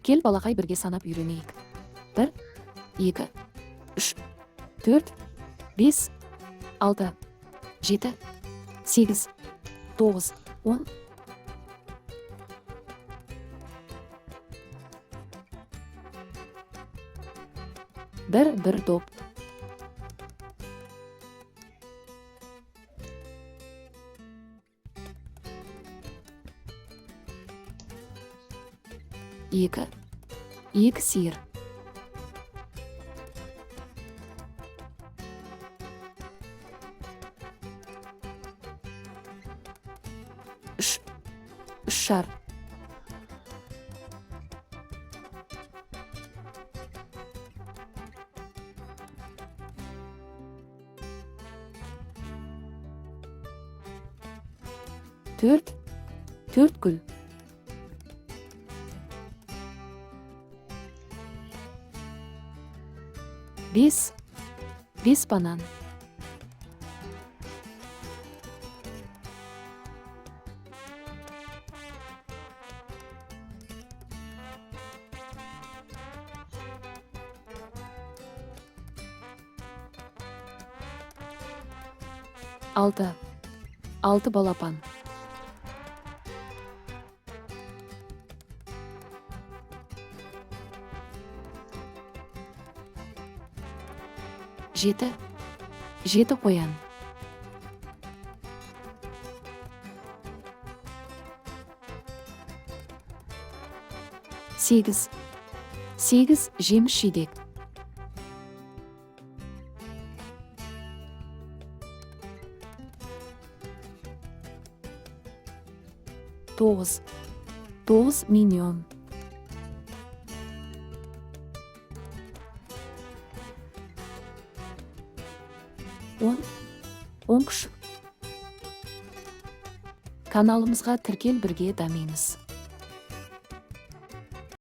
Кел балақай бірге санап үйренейік. 1, 2, 3, 4, 5, 6, 7, 8, 9, 10. Bir топ. Екі сиыр. Үш шар. Төрт гүл. 5 банан. 6 балапан. 7 қоян. 8 жеміс жидек. 9 миньон. 10 күшік. Каналымызға тіркел, бірге дамимыз.